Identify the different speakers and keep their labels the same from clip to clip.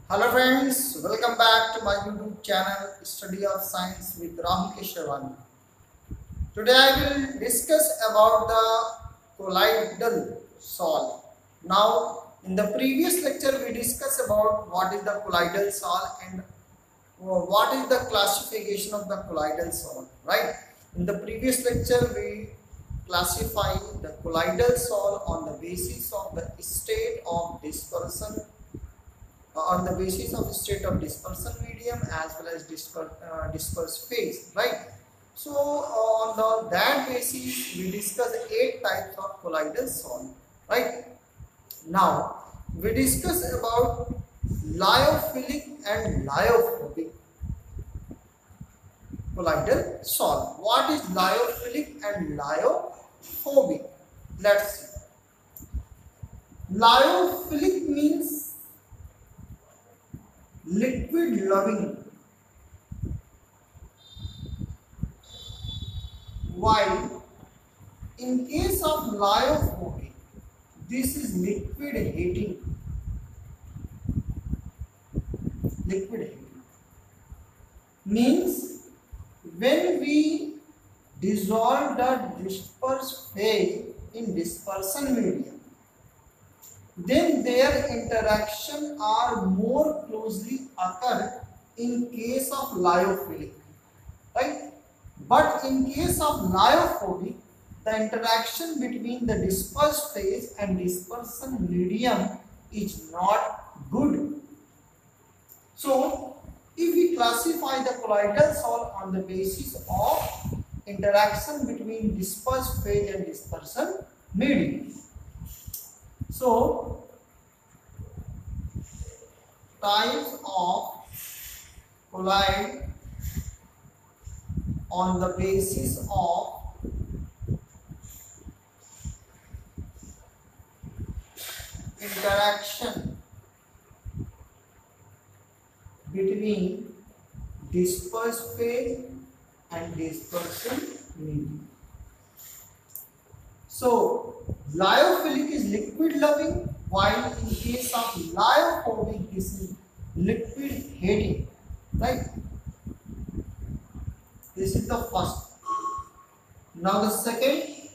Speaker 1: Hello friends, welcome back to my YouTube channel Study of Science with Rahul Keshavani. Today I will discuss about the colloidal salt. Now in the previous lecture we discussed about what is the colloidal salt and what is the classification of the colloidal salt, right? In the previous lecture we classify the colloidal salt on the basis of the state of dispersion medium as well as dispersed phase, right? So on that basis we discuss 8 types of colloidal salt, right? Now we discuss about lyophilic and lyophobic colloidal salt. What is lyophilic and lyophobic? Let's see. Lyophilic means liquid loving, while in case of lyophobic this is liquid hating. Liquid hating means when we dissolve the dispersed phase in dispersion medium, then their interaction are more closely occur in case of lyophilic, right? But in case of lyophobic, the interaction between the dispersed phase and dispersion medium is not good. So if we classify the colloidal salt on the basis of interaction between dispersed phase and dispersion medium. So types of colloid on the basis of interaction between dispersed phase and dispersion medium. So lyophilic is liquid loving, while in case of lyophobic this is liquid hating, right? This is the first. Now the second,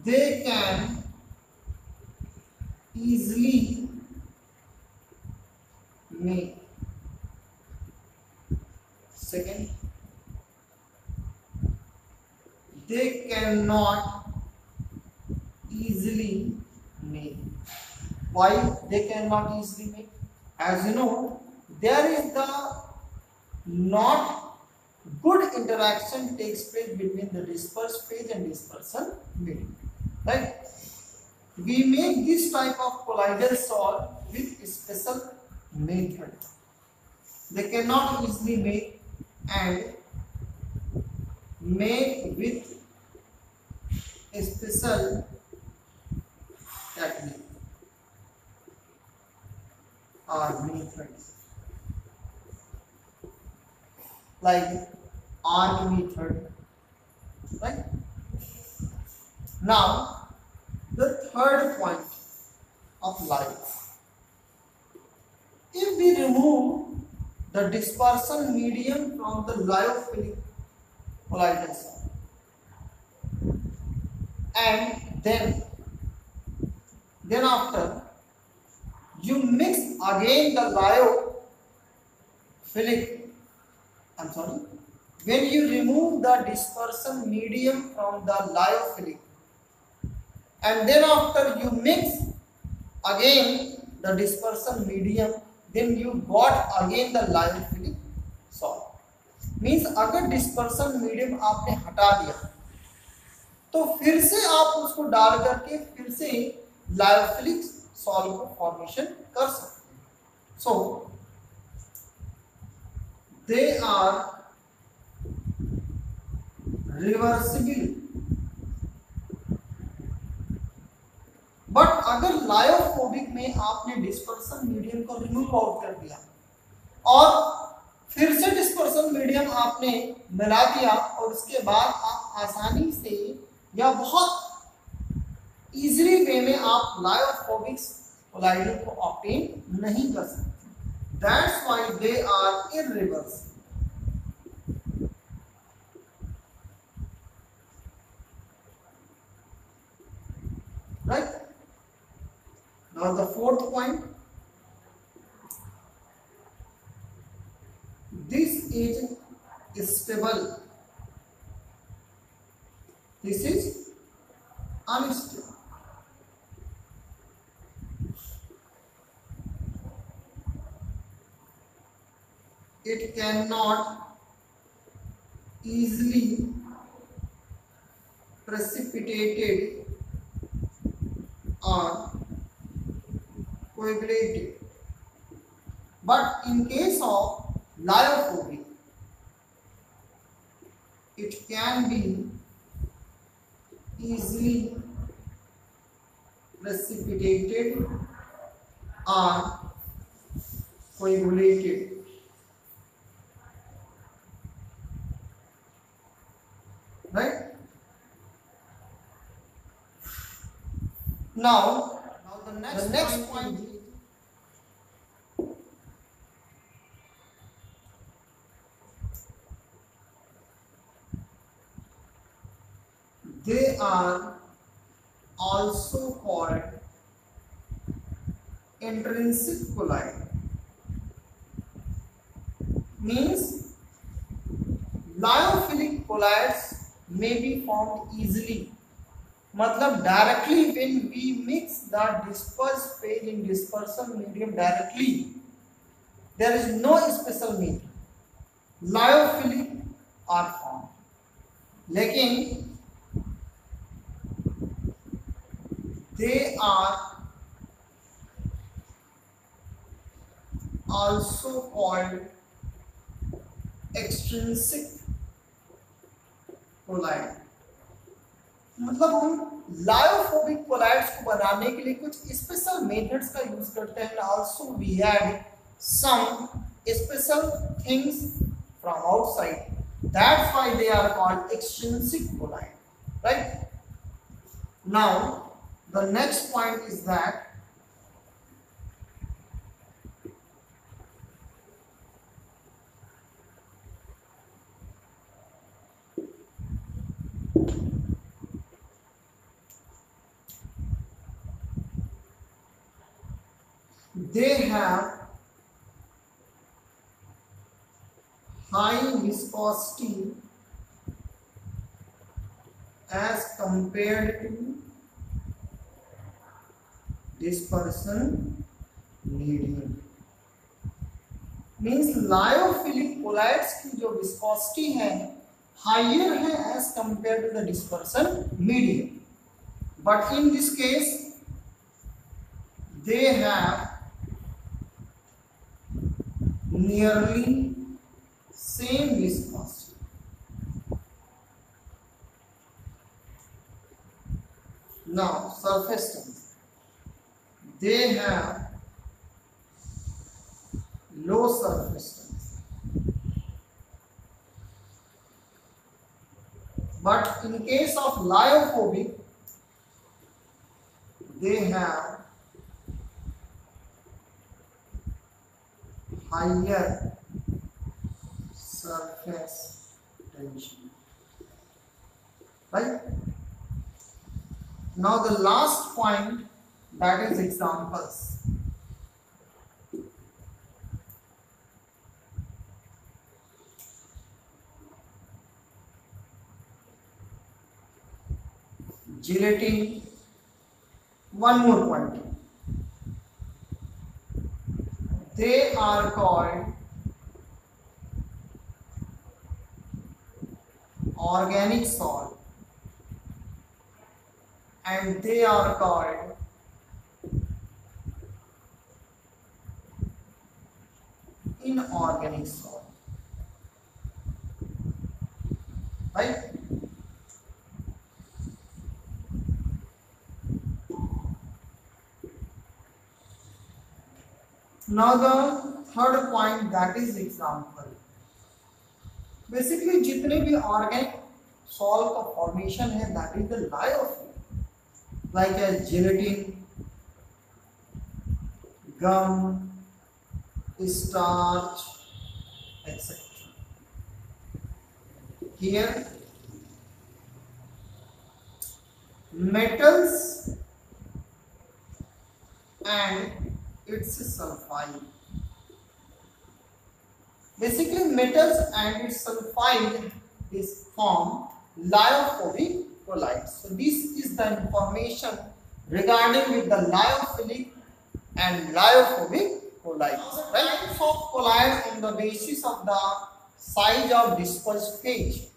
Speaker 1: they can easily make. Second, they cannot easily make. Why they cannot easily make? As you know, there is the not good interaction takes place between the dispersed phase and dispersion medium, right? We make this type of colloidal salt with a special method. They cannot easily make and make with a special technique or methods like arc method, right? Now the third point of light. If we remove the dispersion medium from the lyophilic colloidal salt and then after you mix again the when you remove the dispersion medium from the lyophilic and then after you mix again the dispersion medium, then you got again the lyophilic salt. Means अगर dispersion medium आपने हटा दिया तो फिर से आप उसको डाल करके फिर से लायोफिलिक सॉल्ट को फॉर्मेशन कर सकते हैं. सो दे आर रिवर्सिबल. बट अगर लायोफोबिक में आपने डिस्पर्सन मीडियम को रिमूव आउट कर दिया और फिर से डिस्पर्सन मीडियम आपने मिला दिया और उसके बाद आप आसानी से या बहुत इजीली वे में आप लायोफोबिक कोलाइडल को ऑब्टेन नहीं कर सकते। That's why they are irreversible. Right? Now the fourth point. This is stable. This is unstable. It cannot easily precipitated or coagulated. But in case of lyophobic, it can be easily precipitated or coagulated. Right? Now the next point is they are also called intrinsic colloid. Means lyophilic colloids may be formed easily. मतलब directly when we mix the dispersed phase in dispersion medium directly, there is no special medium, lyophilic are formed. लेकिन they are also called extrinsic colloid. मतलब हम lyophobic collides को बनाने के लिए कुछ special methods का यूज करते हैं। Also we add some special things from outside, that's why they are called extrinsic colloid, right? Now the next point is that they have high viscosity as compared to dispersion medium. Means lyophilic colloids की जो viscosity है higher है as compared to the dispersion medium, but in this case they have nearly same viscosity. Now surface tension, they have low surface tension, but in case of lyophobic they have higher surface tension, right? Now the last point, that is examples. Gelatin, one more point. They are called organic salt and they are called inorganic salt, right? Now the third point, that is example. Basically जितने भी organic salt का formation है, that is the lyophil, like as gelatin, gum, starch, etc. Here metals and its sulfide. Basically metals and its sulfide is form lyophobic colloids. So this is the information regarding with the lyophilic and lyophobic colloids. Types of colloid on the basis of the size of dispersed phase.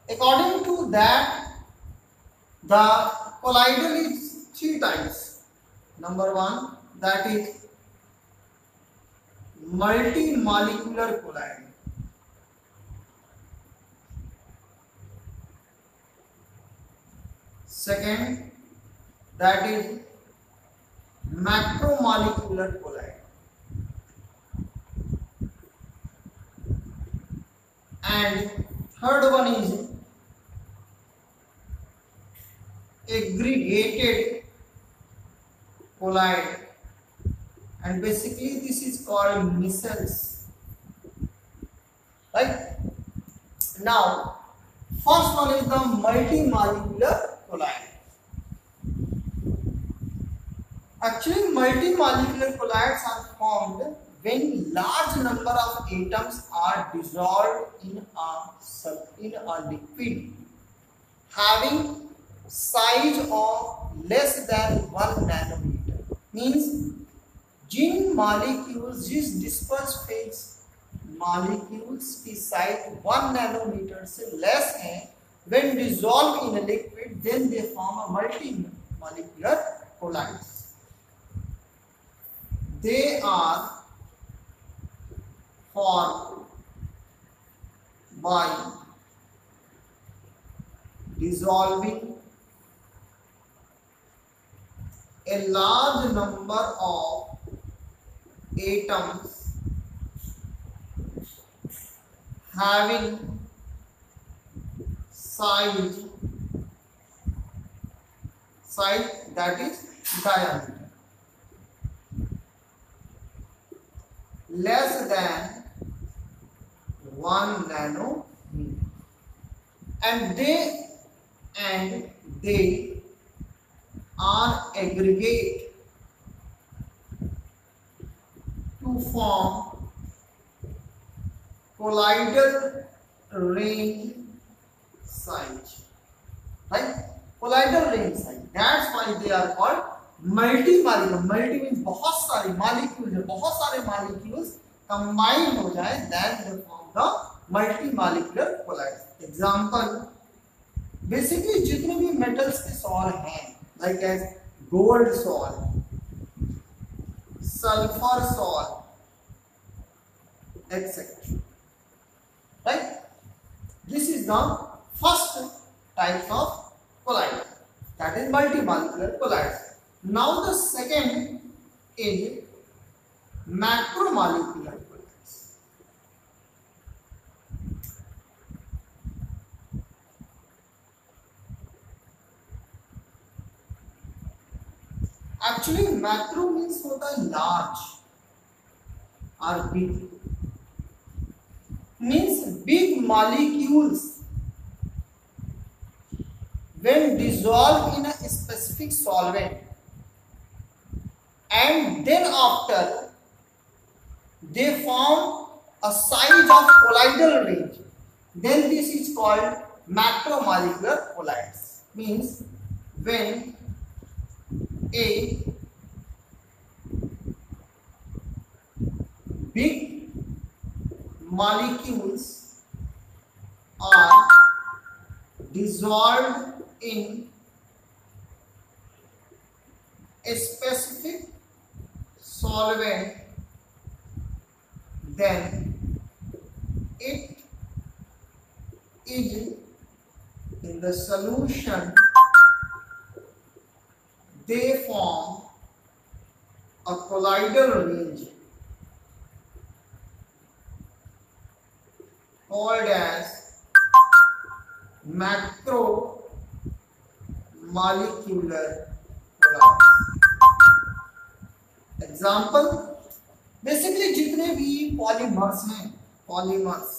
Speaker 1: According to that, the colloidal is three types. Number one, that is multi-molecular colloid. Second, that is macromolecular colloid. And third one is aggregated colloid, and basically this is called micelles. Right? Now, first one is the multi-molecular colloid. Actually, multi-molecular colloids are formed when large number of atoms are dissolved in a liquid having size of less than 1 nanometer. Means Jin molecules जिस dispersed phase molecules की size 1 nanometer से less है, when dissolved in a liquid, then they form a multi-molecular colloids. They are formed by dissolving a large number of atoms having size that is diameter less than 1 nanometer, and they are aggregate to form colloidal range size. Right? Colloidal range size. That's why they are called multi-molecular. Multi means बहुत सारे molecules है, बहुत सारे molecules combine हो जाए, then they form the multi-molecular colloids. Example, basically जितने भी metals के सॉल्ट हैं, like as gold salt, sulfur salt, etc. Right? This is the first type of colloid, that is multi-molecular colloids. Now the second is macromolecular colloids. Actually macro means होता है large or big, means big molecules when dissolved in a specific solvent and then after they form a size of colloidal range, then this is called macromolecular colloids. Means when a big molecules are dissolved in a specific solvent, then it is in the solution, they form a colloidal range called as macromolecular colloids. Example, basically जितने भी polymers हैं, polymers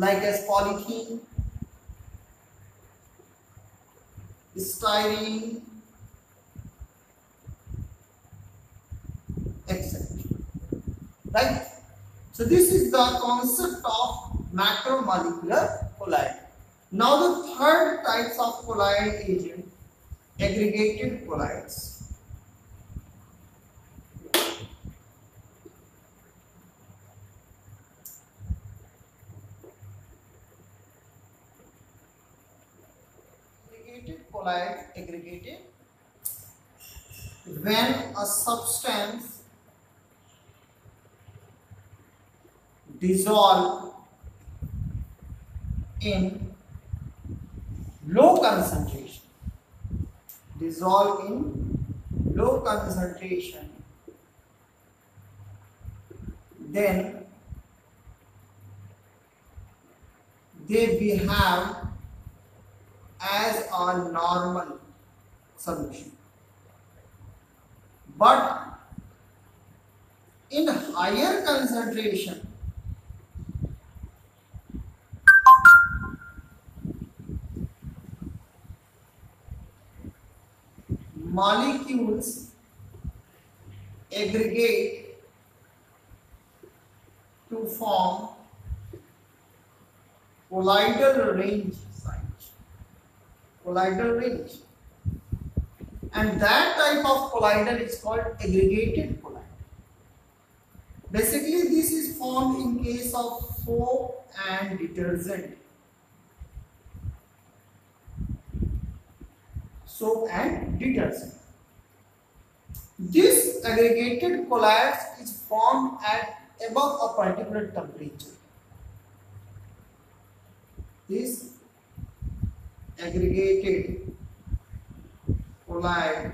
Speaker 1: like S polythene, styrene, etc. Right? So this is the concept of macromolecular colloid. Now the third types of colloid agent, aggregated colloids. Aggregated when a substance dissolve in low concentration, dissolve in low concentration, then they behave as a normal solution. But in higher concentration, molecules aggregate to form colloidal range sites, colloidal range, and that type of colloidal is called aggregated colloid. Basically this is formed in case of soap and detergent, soap and detergent. This aggregated colloid is formed at above a particular temperature. This aggregated colloid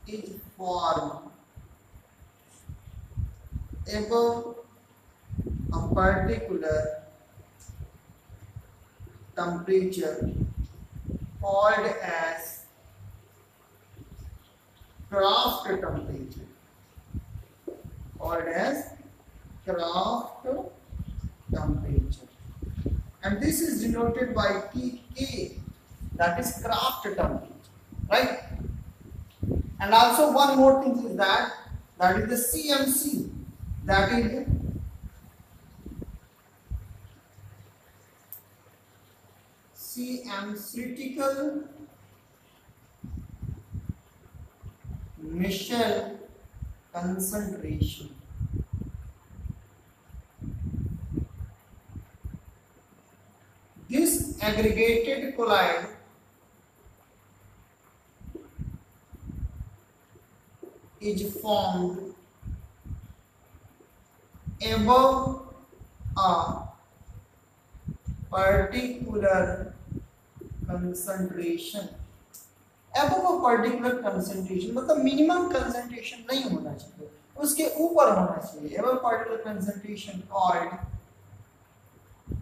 Speaker 1: is formed above a particular temperature called as Kraft temperature, called as Kraft temperature, and this is denoted by K, that is Kraft temperature, right? And also one more thing is that is the CMC, that is critical Michel concentration. This aggregated colloid is formed above a particular concentration. Above a particular concentration मतलब minimum concentration नहीं होना चाहिए, उसके ऊपर होना चाहिए. Above particular concentration called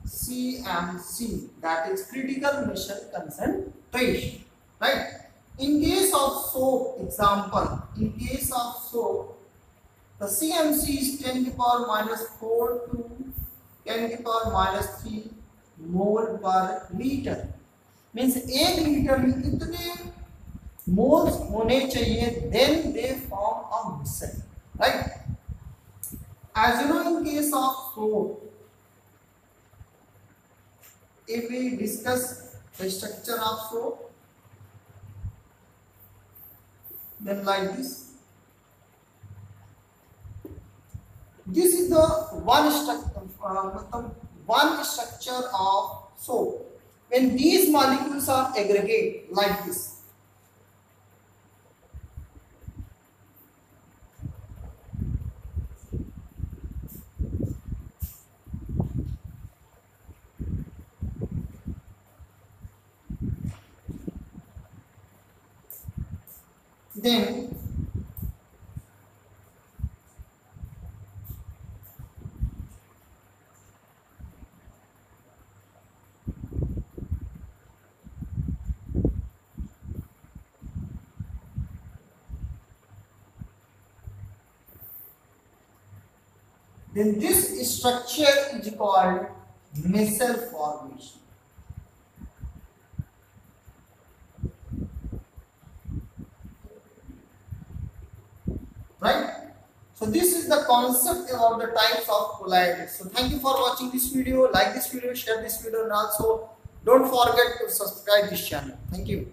Speaker 1: CMC, that is critical Michel concentration, right? In case of soap, example, in case of soap, the CMC is 10 to the power minus 4 to 10 to the power minus 3 mole per liter. Means 1 liter में इतने moles होने चाहिए, then they form a mixture, right? As you know, in case of soap, if we discuss the structure of soap, then like this. This is the one structure of soap. When these molecules are aggregate like this, then then this structure is called missile formation. Right? So this is the concept about the types of colloids. So thank you for watching this video. Like this video, share this video, and also don't forget to subscribe this channel. Thank you.